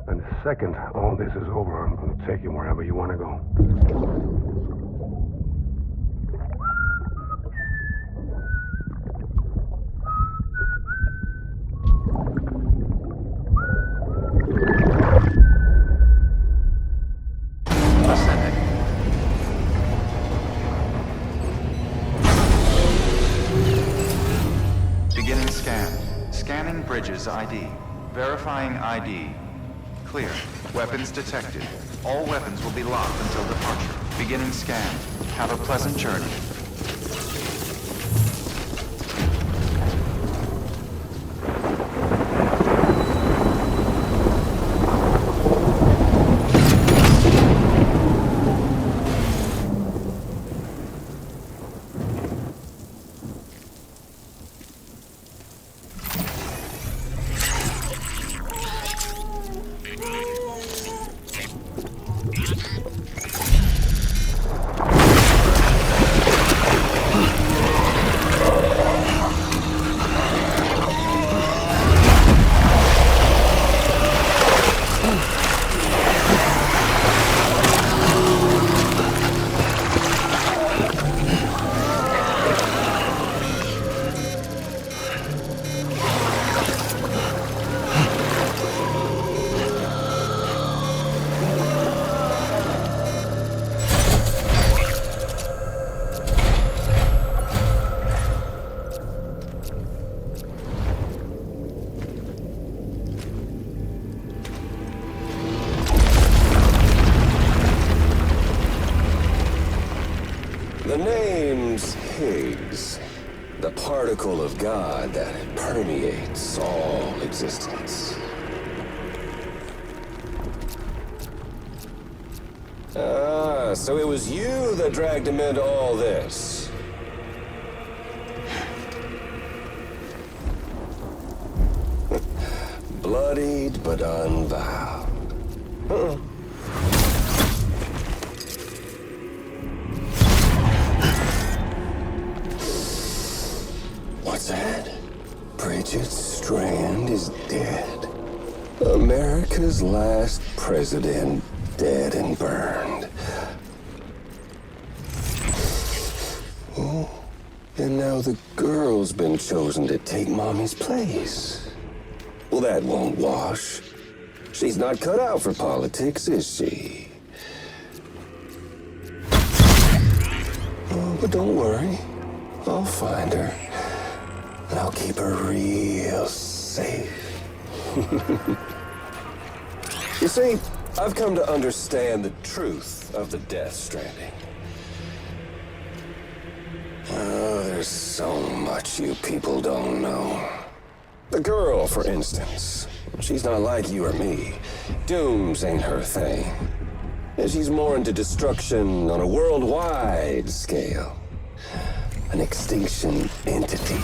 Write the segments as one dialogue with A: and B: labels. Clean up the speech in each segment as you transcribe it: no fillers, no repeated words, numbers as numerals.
A: And the second all this is over, I'm going to take you wherever you want to go.
B: Beginning scan. Scanning bridges ID. Verifying ID. Clear. Weapons detected. All weapons will be locked until departure. Beginning scan. Have a pleasant journey.
C: The name's Higgs, the particle of God that permeates all existence. Ah, so it was you that dragged him into all this. Bloodied but unvowed. What's that? Bridget Strand is dead. America's last president dead and burned. Oh, and now the girl's been chosen to take Mommy's place. Well, that won't wash. She's not cut out for politics, is she? Oh, but don't worry. I'll find her. And I'll keep her real safe. You see, I've come to understand the truth of the Death Stranding. Oh, there's so much you people don't know. The girl, for instance, she's not like you or me. Dooms ain't her thing. And she's more into destruction on a worldwide scale. An extinction entity.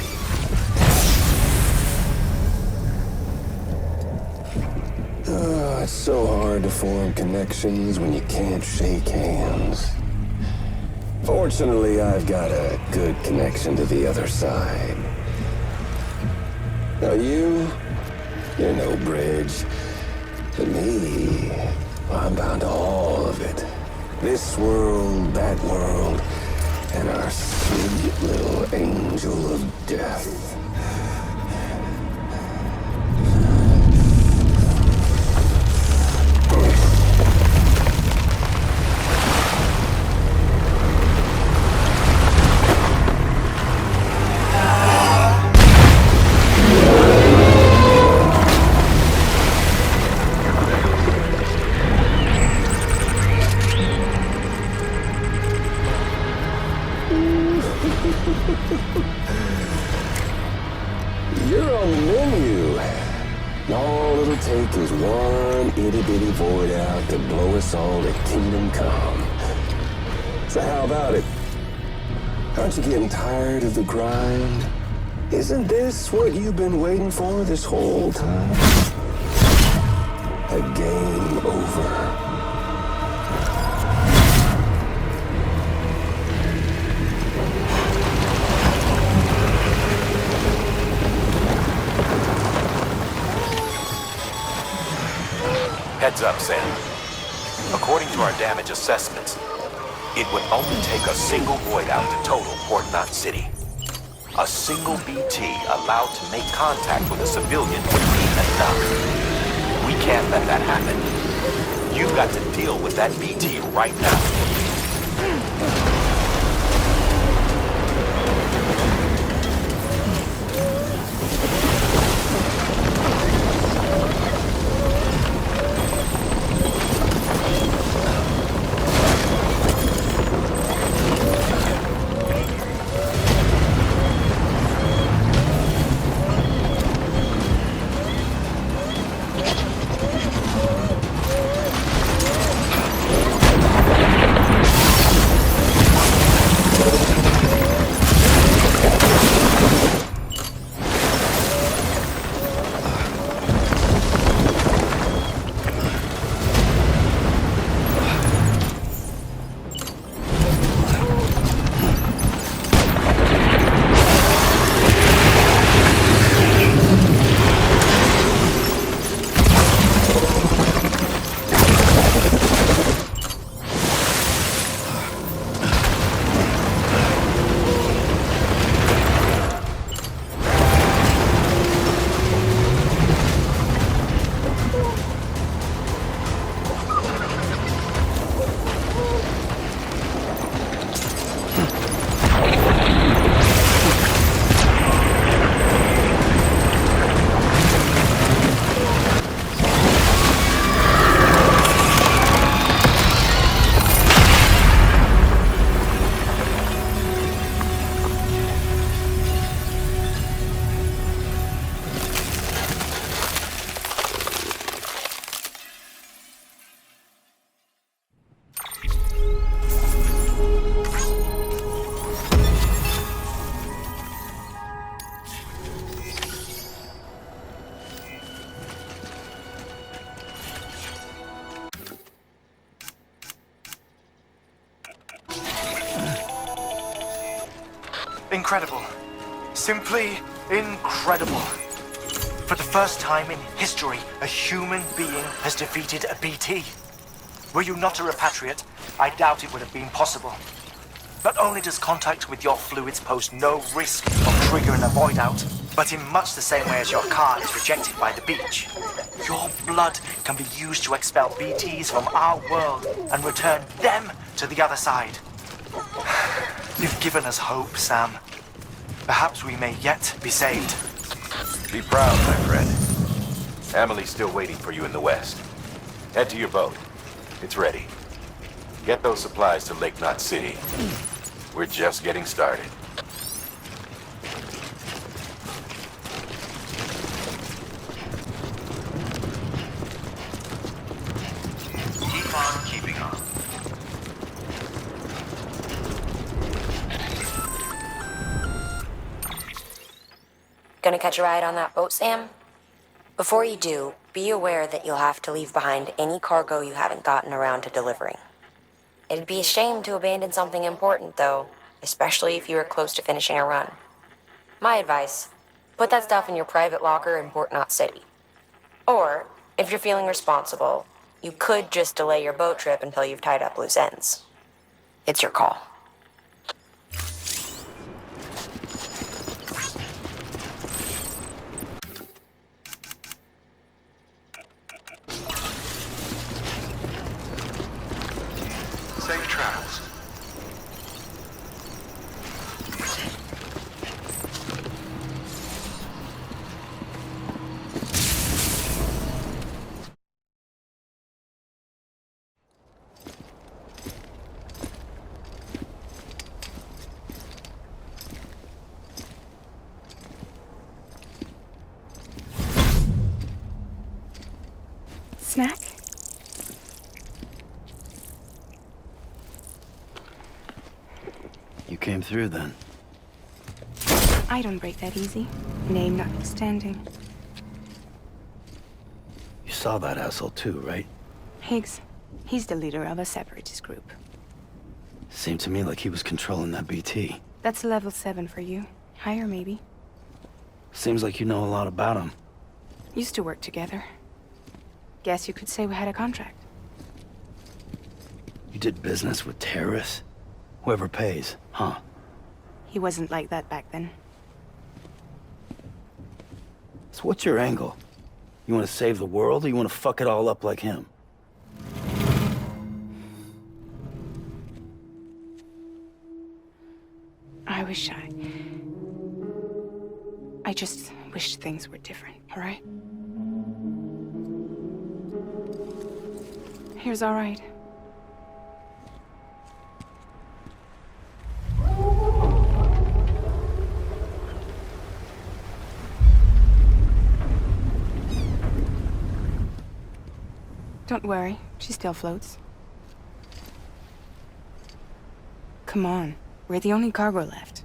C: Oh, it's so hard to form connections when you can't shake hands. Fortunately, I've got a good connection to the other side. Now you're no bridge. But me, I'm bound to all of it. This world, that world, and our sweet little angel of death. You're on the menu. All it'll take is one itty-bitty void out to blow us all to kingdom come. So how about it? Aren't you getting tired of the grind? Isn't this what you've been waiting for this whole time? A game over.
D: Heads up, Sam. According to our damage assessments, it would only take a single voidout to total Port Knot City. A single BT allowed to make contact with a civilian would be enough. We can't let that happen. You've got to deal with that BT right now.
E: Incredible. Simply incredible. For the first time in history, a human being has defeated a BT. Were you not a repatriate, I doubt it would have been possible. Not only does contact with your fluids pose no risk of triggering a voidout, but in much the same way as your car is rejected by the beach, your blood can be used to expel BTs from our world and return them to the other side. You've given us hope, Sam. Perhaps we may yet be saved.
D: Be proud, my friend. Emily's still waiting for you in the west. Head to your boat. It's ready. Get those supplies to Lake Knot City. We're just getting started.
B: Keep on keeping on.
F: Gonna catch a ride on that boat, Sam? Before you do, be aware that you'll have to leave behind any cargo you haven't gotten around to delivering. It'd be a shame to abandon something important, though, especially if you were close to finishing a run. My advice, put that stuff in your private locker in Port Knot City. Or, if you're feeling responsible, you could just delay your boat trip until you've tied up loose ends. It's your call.
B: Safe travels.
G: Snack?
H: You came through then.
G: I don't break that easy. Name notwithstanding.
H: You saw that asshole too, right?
G: Higgs. He's the leader of a separatist group.
H: Seemed to me like he was controlling that BT.
G: That's level 7 for you. Higher, maybe.
H: Seems like you know a lot about him.
G: Used to work together. Guess you could say we had a contract.
H: You did business with terrorists? Whoever pays, huh?
G: He wasn't like that back then.
H: So what's your angle? You want to save the world, or you want to fuck it all up like him?
G: I just wished things were different, all right? Here's all right. Don't worry, she still floats. Come on, we're the only cargo left.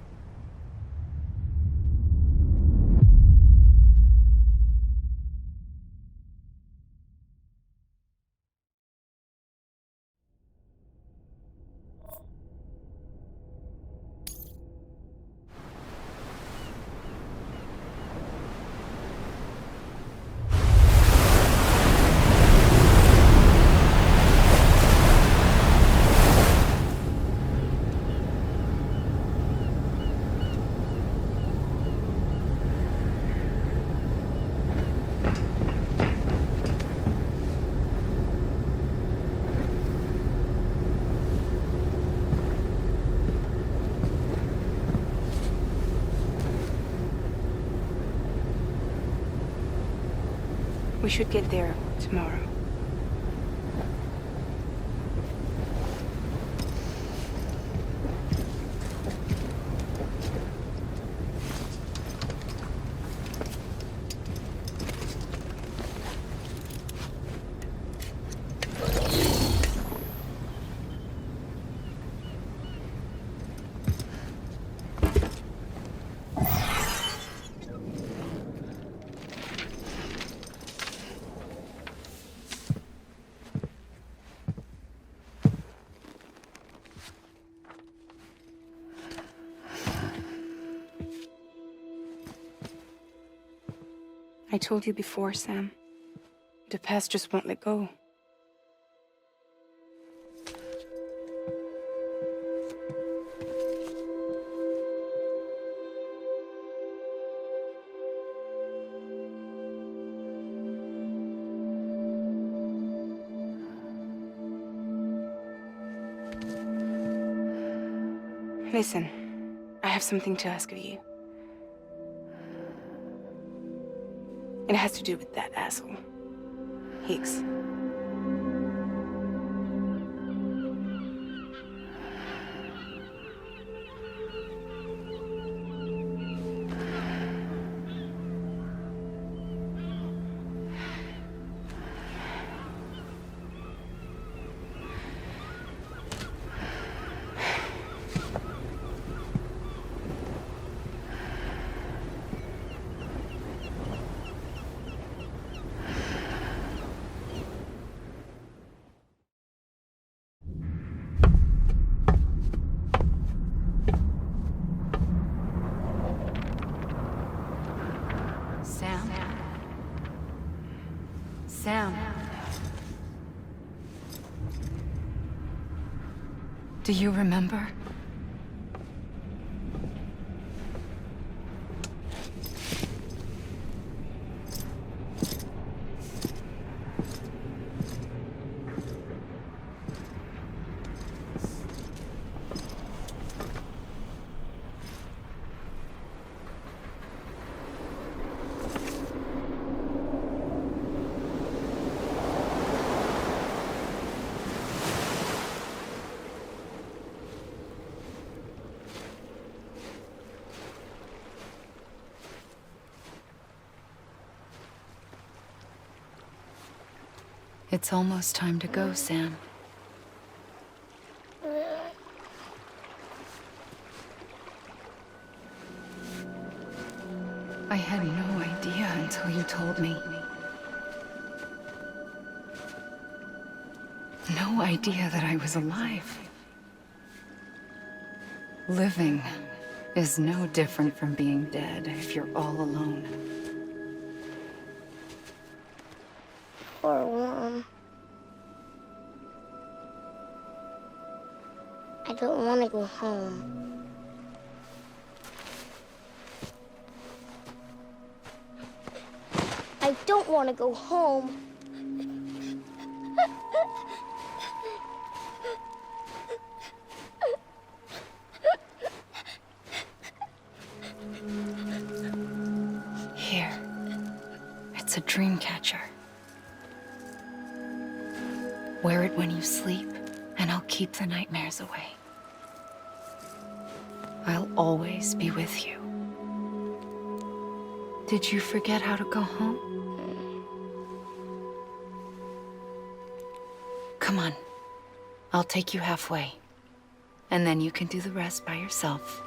G: We should get there tomorrow. I told you before, Sam. The past just won't let go. Listen, I have something to ask of you. It has to do with that asshole, Higgs.
I: Sam. Do you remember? It's almost time to go, Sam. I had no idea until you told me. No idea that I was alive. Living is no different from being dead if you're all alone.
J: or warm. I don't want to go home. I don't want to go home.
I: Here. It's a dream catcher. Wear it when you sleep, and I'll keep the nightmares away. I'll always be with you. Did you forget how to go home? Come on. I'll take you halfway. And then you can do the rest by yourself.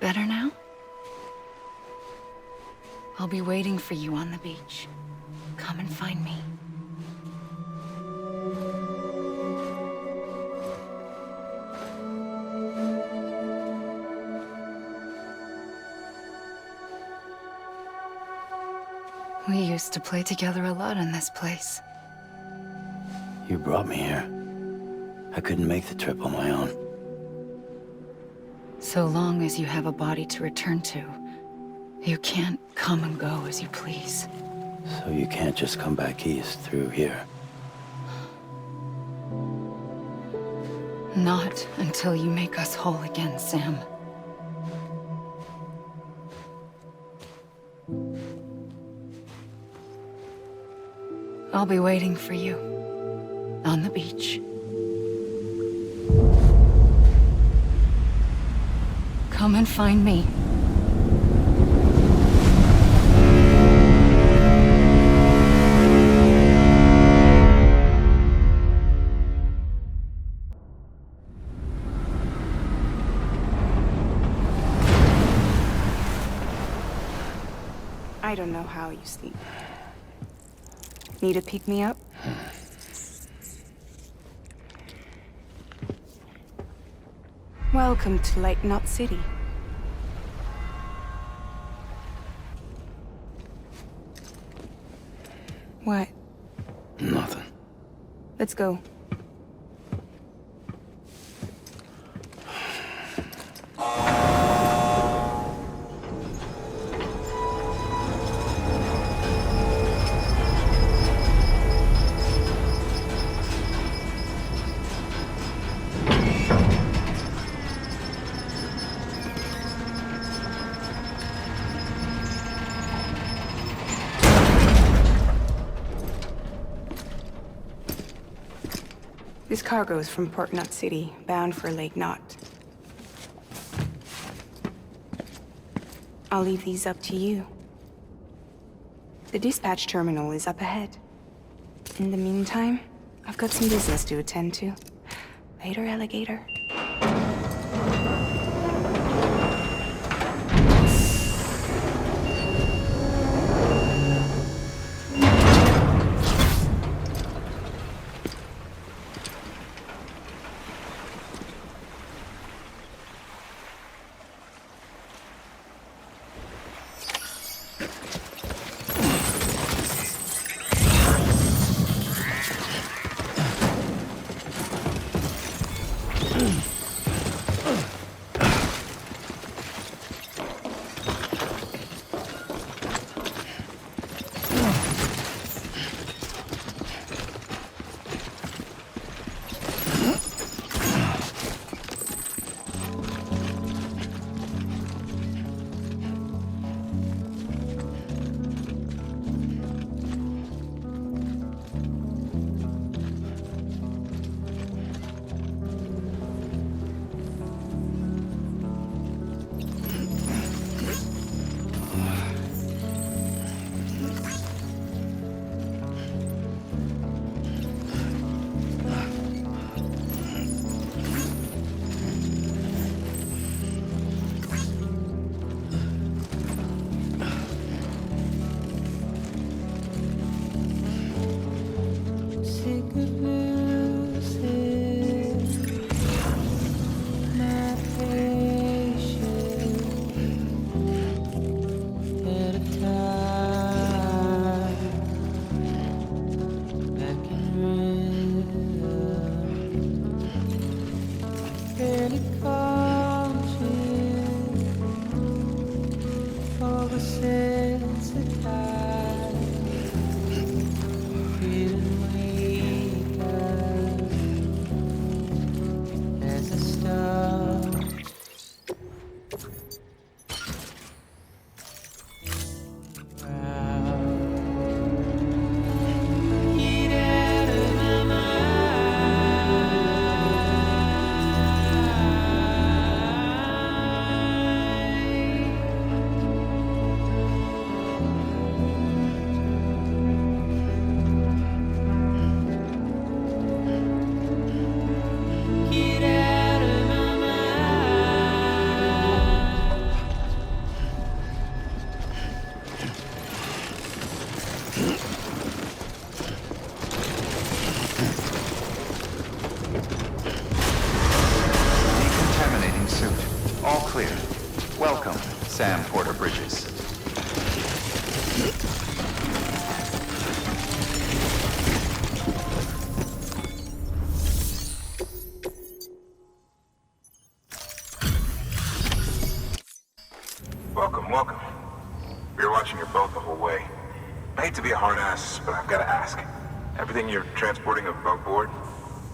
I: Better now? I'll be waiting for you on the beach. Come and find me. We used to play together a lot in this place.
H: You brought me here. I couldn't make the trip on my own.
I: So long as you have a body to return to, you can't come and go as you please.
H: So you can't just come back east through here?
I: Not until you make us whole again, Sam. I'll be waiting for you on the beach. Come and find me.
G: I don't know how you sleep. Need a pick-me-up? Welcome to Lake Knot City. What?
H: Nothing.
G: Let's go. This cargo is from Port Knot City, bound for Lake Knot. I'll leave these up to you. The dispatch terminal is up ahead. In the meantime, I've got some business to attend to. Later, alligator.
B: Sam Porter Bridges.
A: Welcome. We were watching your boat the whole way. I hate to be a hard ass, but I've got to ask. Everything you're transporting above board?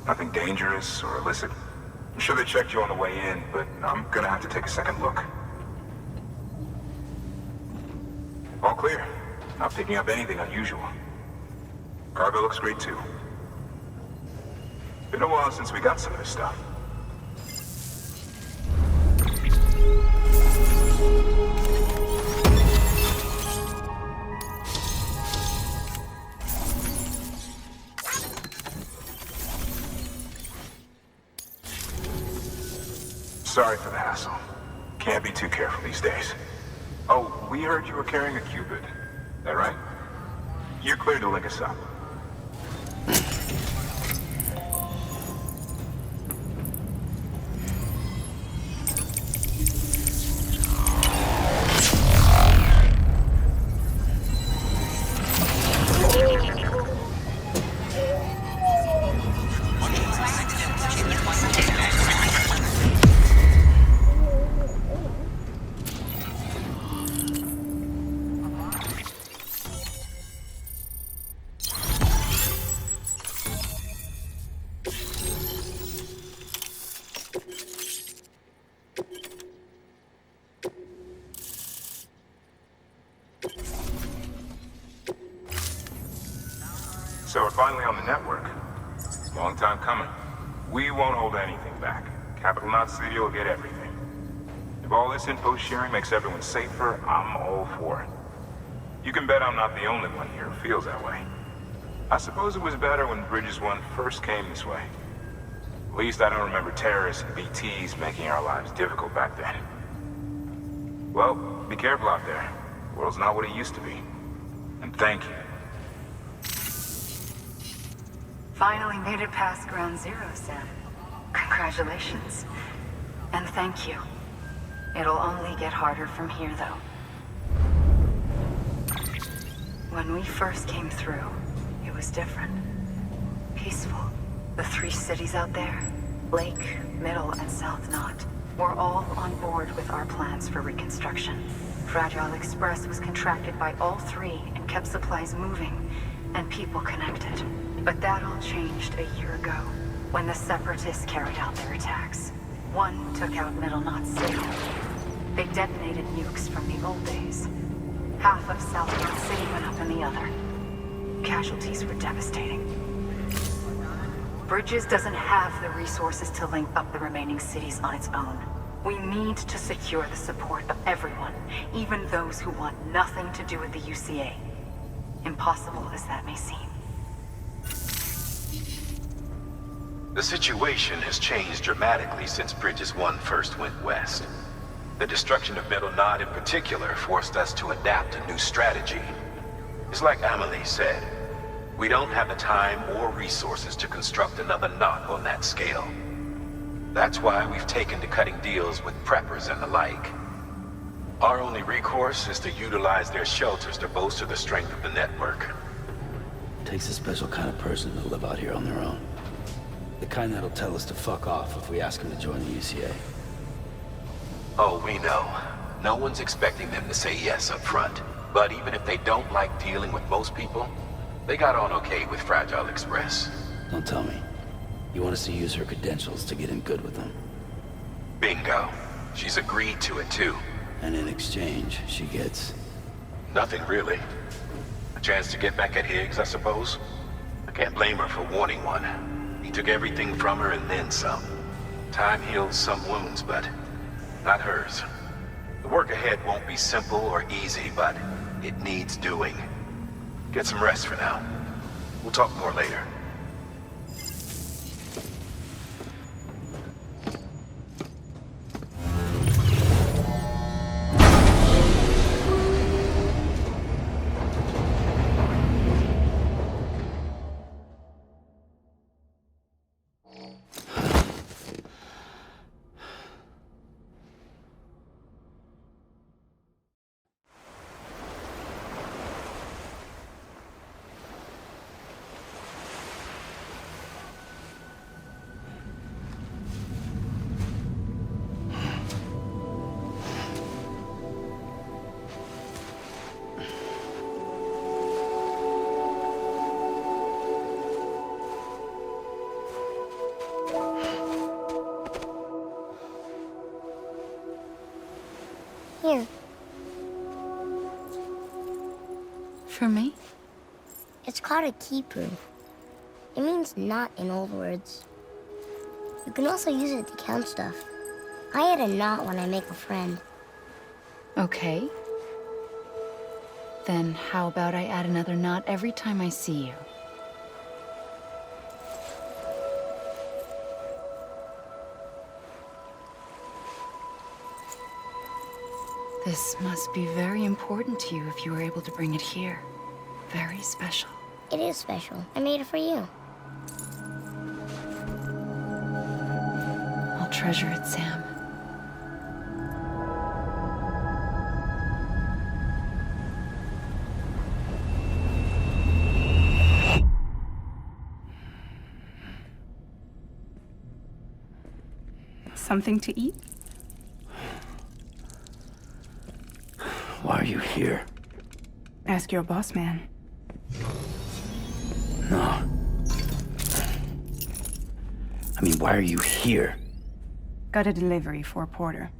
A: Nothing dangerous or illicit? I'm sure they checked you on the way in, but I'm gonna have to take a second look. All clear. Not picking up anything unusual. Cargo looks great too. Been a while since we got some of this stuff. Sorry for the hassle. Can't be too careful these days. Oh, we heard you were carrying a Cupid. That right? You're clear to link us up. So we're finally on the network. Long time coming. We won't hold anything back. Capital Knot City will get everything. If all this info sharing makes everyone safer, I'm all for it. You can bet I'm not the only one here who feels that way. I suppose it was better when Bridges 1 first came this way. At least I don't remember terrorists and BTs making our lives difficult back then. Well, be careful out there. The world's not what it used to be. And thank you.
I: Finally made it past ground zero, Sam. Congratulations. And thank you. It'll only get harder from here, though. When we first came through, it was different. Peaceful. The 3 cities out there, Lake, Middle, and South Knot, were all on board with our plans for reconstruction. Fragile Express was contracted by all 3 and kept supplies moving and people connected. But that all changed a year ago, when the Separatists carried out their attacks. One took out Middle Knot City. They detonated nukes from the old days. Half of South Knot City went up in the other. Casualties were devastating. Bridges doesn't have the resources to link up the remaining cities on its own. We need to secure the support of everyone, even those who want nothing to do with the UCA. Impossible as that may seem.
D: The situation has changed dramatically since Bridges 1 first went west. The destruction of Middle Knot in particular forced us to adapt a new strategy. It's like Amelie said, we don't have the time or resources to construct another knot on that scale. That's why we've taken to cutting deals with preppers and the like. Our only recourse is to utilize their shelters to bolster the strength of the network.
H: Takes a special kind of person to live out here on their own. The kind that'll tell us to fuck off if we ask him to join the UCA.
D: Oh, we know. No one's expecting them to say yes up front. But even if they don't like dealing with most people, they got on okay with Fragile Express.
H: Don't tell me. You want us to use her credentials to get in good with them.
D: Bingo. She's agreed to it too.
H: And in exchange, she gets...
D: Nothing really. A chance to get back at Higgs, I suppose. I can't blame her for wanting one. He took everything from her and then some. Time heals some wounds, but not hers. The work ahead won't be simple or easy, but it needs doing. Get some rest for now. We'll talk more later.
J: Here.
K: For me?
J: It's called a keeper. It means knot in old words. You can also use it to count stuff. I add a knot when I make a friend.
K: Okay. Then how about I add another knot every time I see you? This must be very important to you if you were able to bring it here. Very special.
J: It is special. I made it for you.
K: I'll treasure it, Sam.
G: Something to eat?
H: Why are you here?
G: Ask your boss man.
H: No. I mean, why are you here?
G: Got a delivery for a porter.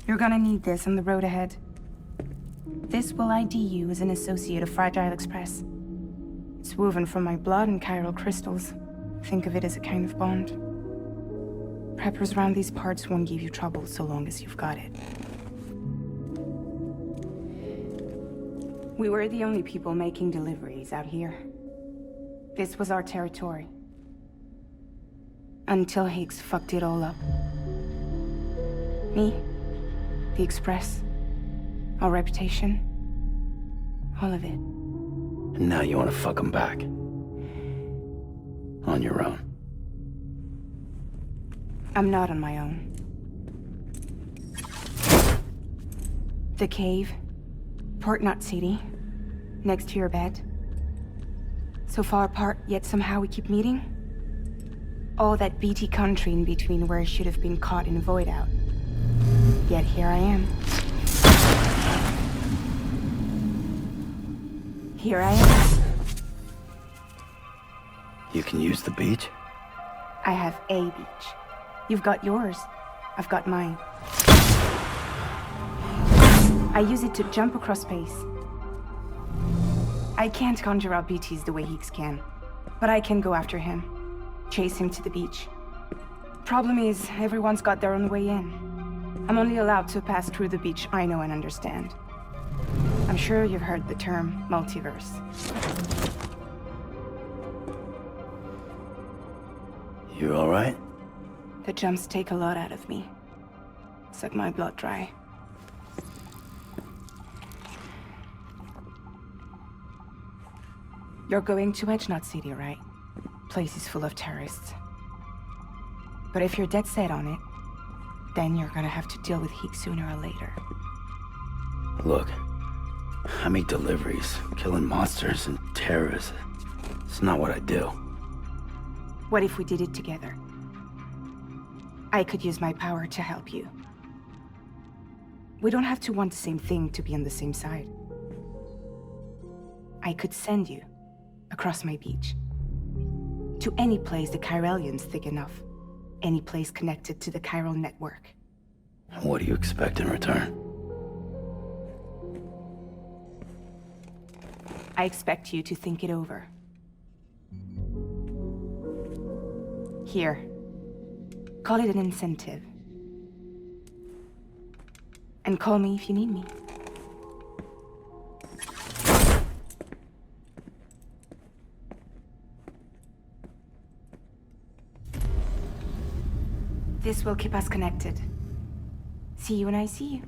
G: You're gonna need this on the road ahead. This will ID you as an associate of Fragile Express. It's woven from my blood and chiral crystals. Think of it as a kind of bond. Preppers around these parts won't give you trouble so long as you've got it. We were the only people making deliveries out here. This was our territory. Until Higgs fucked it all up. Me, the Express, our reputation, all of it.
H: And now you want to fuck them back. On your own.
G: I'm not on my own. The cave, Port Knot City, next to your bed. So far apart, yet somehow we keep meeting. All that BT country in between where I should have been caught in a voidout. Yet here I am. Here I am.
H: You can use the beach?
G: I have a beach. You've got yours. I've got mine. I use it to jump across space. I can't conjure up BTs the way Higgs can, but I can go after him, chase him to the beach. Problem is, everyone's got their own way in. I'm only allowed to pass through the beach I know and understand. I'm sure you've heard the term multiverse.
H: You all right?
G: The jumps take a lot out of me. Suck my blood dry. You're going to Edge Knot City, right? Place is full of terrorists. But if you're dead set on it, then you're gonna have to deal with Higgs sooner or later.
H: Look, I make deliveries, killing monsters and terrorists. It's not what I do.
G: What if we did it together? I could use my power to help you. We don't have to want the same thing to be on the same side. I could send you across my beach. To any place the Chiralian's thick enough. Any place connected to the chiral network.
H: What do you expect in return?
G: I expect you to think it over. Here. Call it an incentive. And call me if you need me. This will keep us connected. See you when I see you.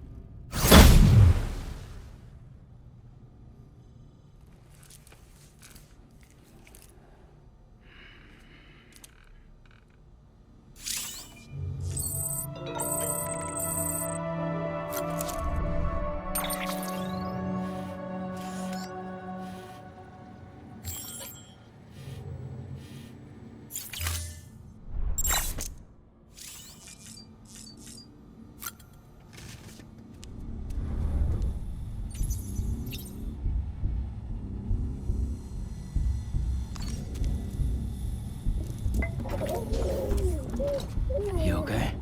H: You okay?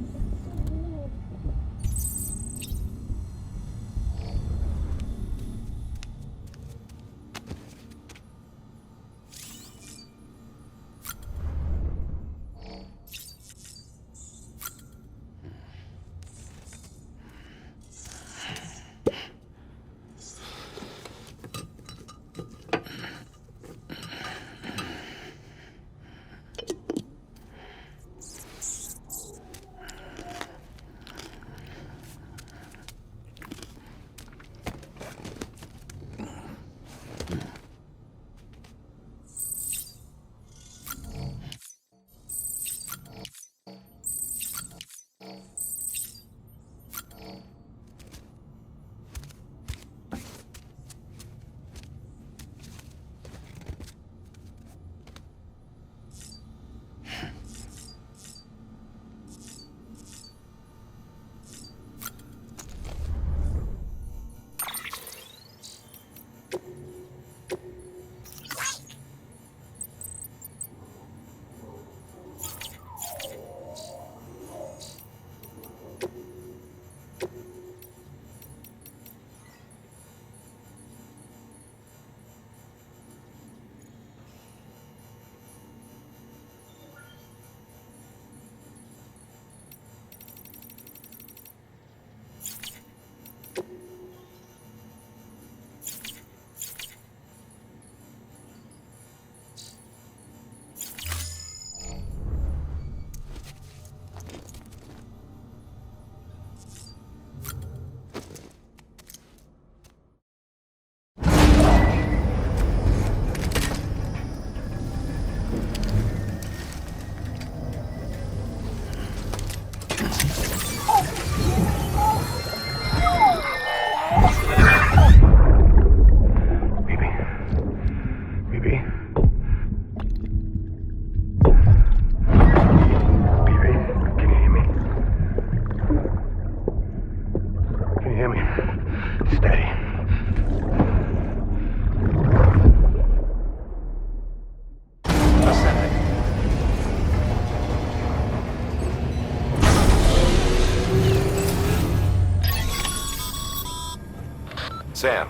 D: Sam,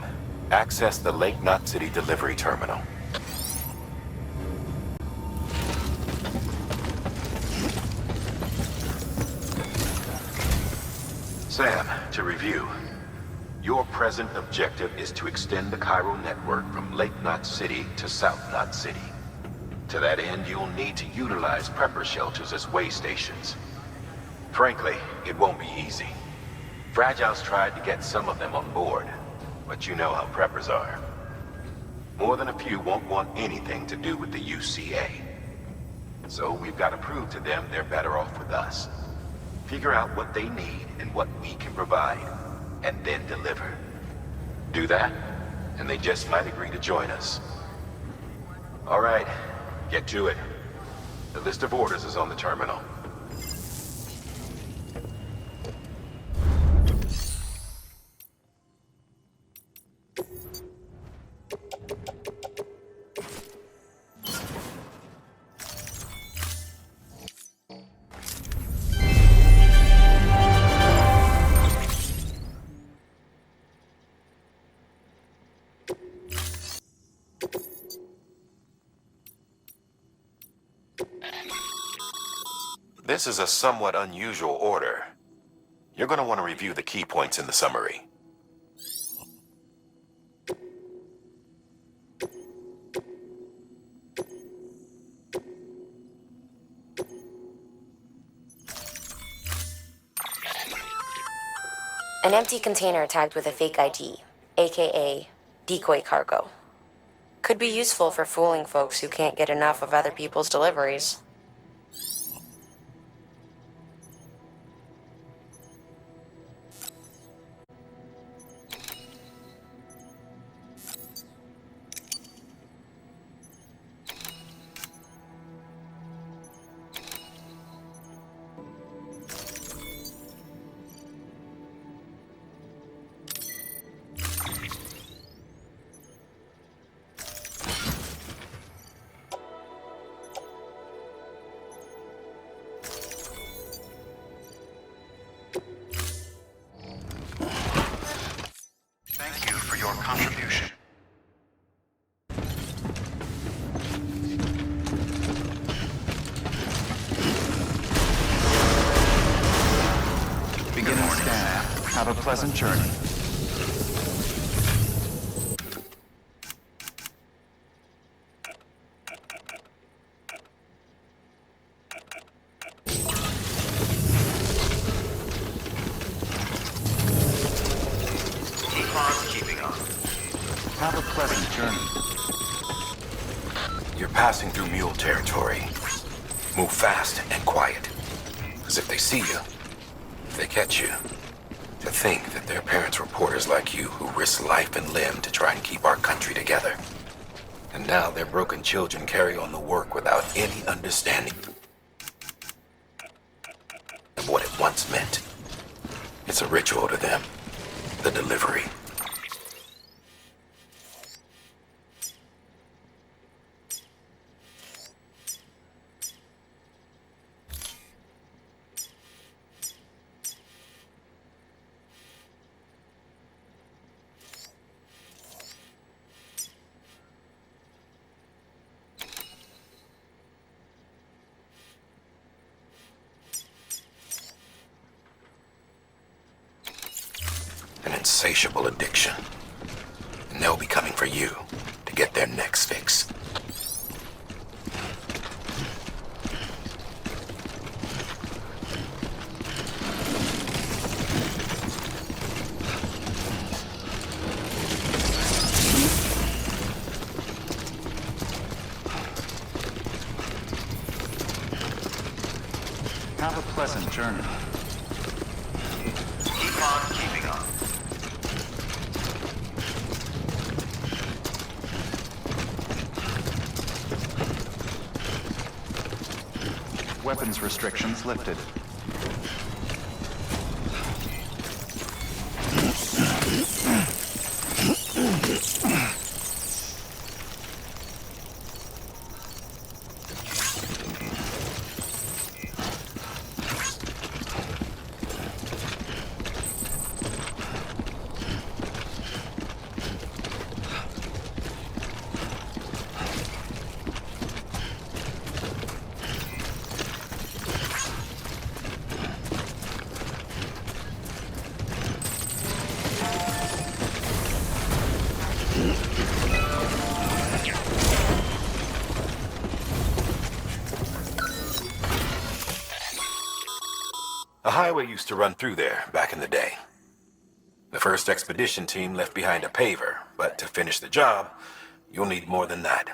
D: access the Lake Knot City delivery terminal. Sam, to review. Your present objective is to extend the chiral network from Lake Knot City to South Knot City. To that end, you'll need to utilize prepper shelters as way stations. Frankly, it won't be easy. Fragile's tried to get some of them on board, but you know how preppers are. More than a few won't want anything to do with the UCA. So we've got to prove to them they're better off with us. Figure out what they need and what we can provide, and then deliver. Do that, and they just might agree to join us. All right, get to it. The list of orders is on the terminal. This is a somewhat unusual order. You're going to want to review the key points in the summary.
F: An empty container tagged with a fake ID, aka decoy cargo. Could be useful for fooling folks who can't get enough of other people's deliveries.
B: Thank you for your contribution. Beginning scan. Have a pleasant journey. Have a pleasant journey.
D: You're passing through mule territory. Move fast and quiet. Because if they see you, if they catch you, to think that their parents were porters like you who risked life and limb to try and keep our country together. And now their broken children carry on the work without any understanding of what it once meant. It's a ritual to them, the delivery. An insatiable addiction. And they'll be coming for you to get their next fix.
B: Have a pleasant journey. Keep on keeping on. Weapons restrictions lifted.
D: A highway used to run through there back in the day. The first expedition team left behind a paver, but to finish the job, you'll need more than that.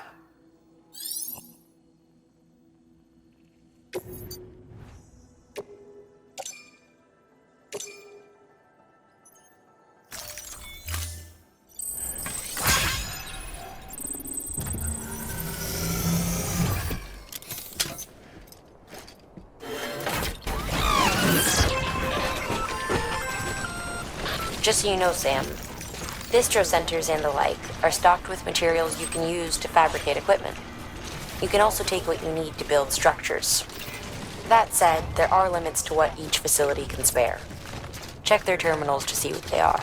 F: Just so you know, Sam, distro centers and the like are stocked with materials you can use to fabricate equipment. You can also take what you need to build structures. That said, there are limits to what each facility can spare. Check their terminals to see what they are.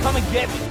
L: Come and get me.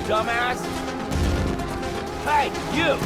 L: Dumbass! Hey, you!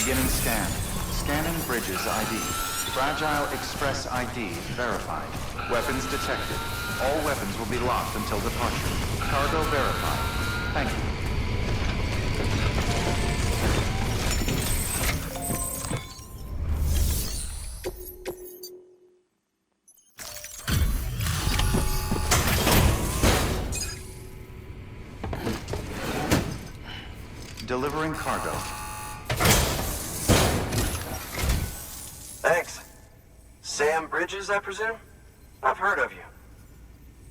B: Beginning scan. Scanning bridges ID. Fragile Express ID verified. Weapons detected. All weapons will be locked until departure. Cargo verified. Thank you. Delivering cargo.
E: Thanks. Sam Bridges, I presume? I've heard of you.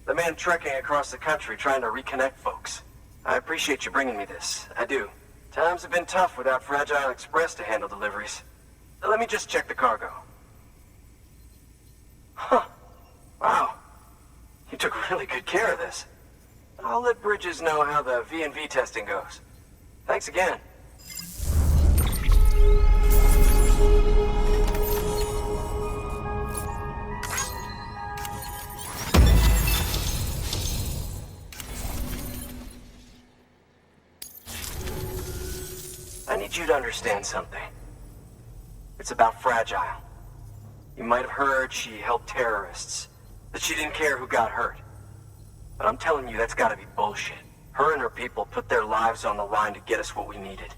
E: The man trekking across the country trying to reconnect folks. I appreciate you bringing me this. I do. Times have been tough without Fragile Express to handle deliveries. Let me just check the cargo. Huh. Wow. You took really good care of this. I'll let Bridges know how the V&V testing goes. Thanks again. I need you to understand something. It's about Fragile. You might have heard she helped terrorists, that she didn't care who got hurt. But I'm telling you, that's gotta be bullshit. Her and her people put their lives on the line to get us what we needed.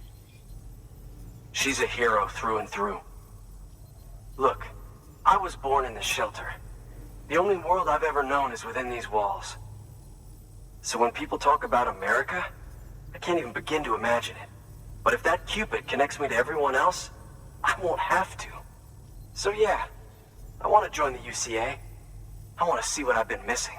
E: She's a hero through and through. Look, I was born in this shelter. The only world I've ever known is within these walls. So when people talk about America, I can't even begin to imagine it. But if that Cupid connects me to everyone else, I won't have to. So yeah, I want to join the UCA. I want to see what I've been missing.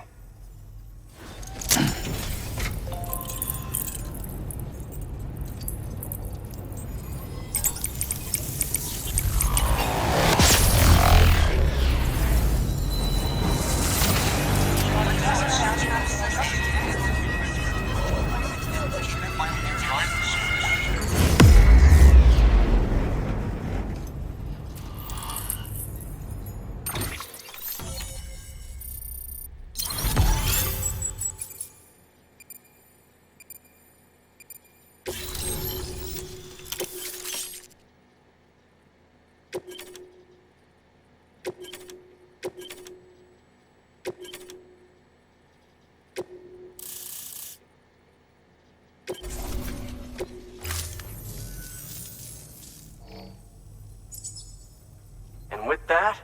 E: And with that,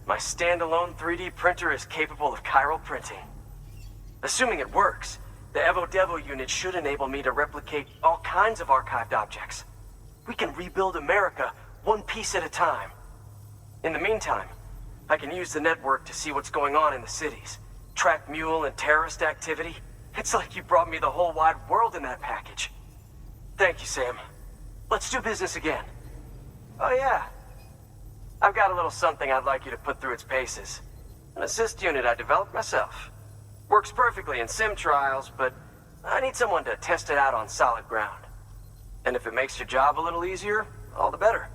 E: my standalone 3D printer is capable of chiral printing. Assuming it works, the Evo Devo unit should enable me to replicate all kinds of archived objects. We can rebuild America one piece at a time. In the meantime, I can use the network to see what's going on in the cities, track mule and terrorist activity. It's like you brought me the whole wide world in that package. Thank you, Sam. Let's do business again. Oh yeah. I've got a little something I'd like you to put through its paces. An assist unit I developed myself. Works perfectly in sim trials, but I need someone to test it out on solid ground. And if it makes your job a little easier, all the better.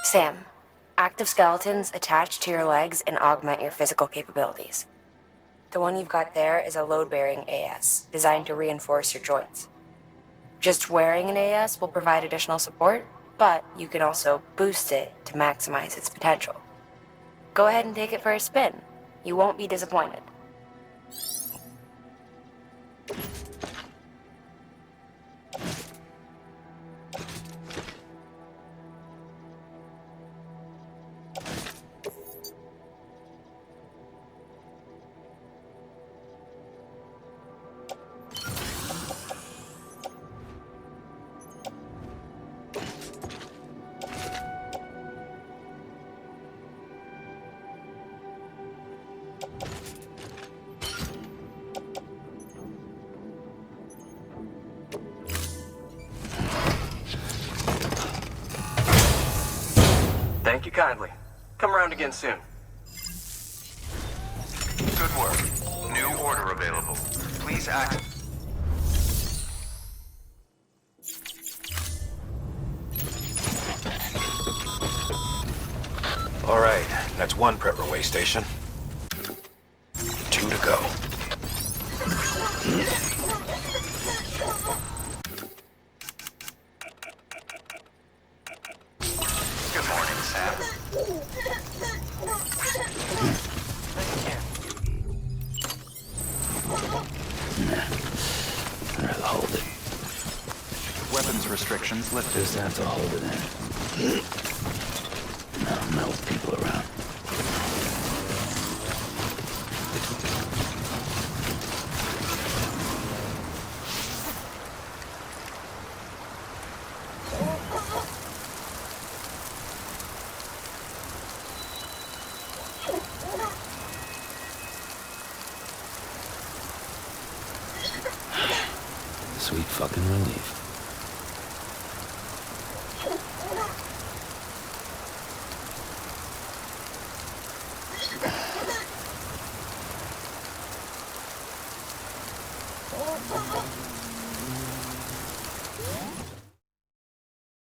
F: Sam, active skeletons attach to your legs and augment your physical capabilities. The one you've got there is a load-bearing AS, designed to reinforce your joints. Just wearing an AS will provide additional support, but you can also boost it to maximize its potential. Go ahead and take it for a spin. You won't be disappointed.
E: Thank you kindly. Come around again soon.
B: Good work. New order available. Please act.
D: All right, that's one prepper way station. 2 to go.
B: restrictions lifted.
H: Just have to hold it in. Now melt people around. Sweet fucking relief.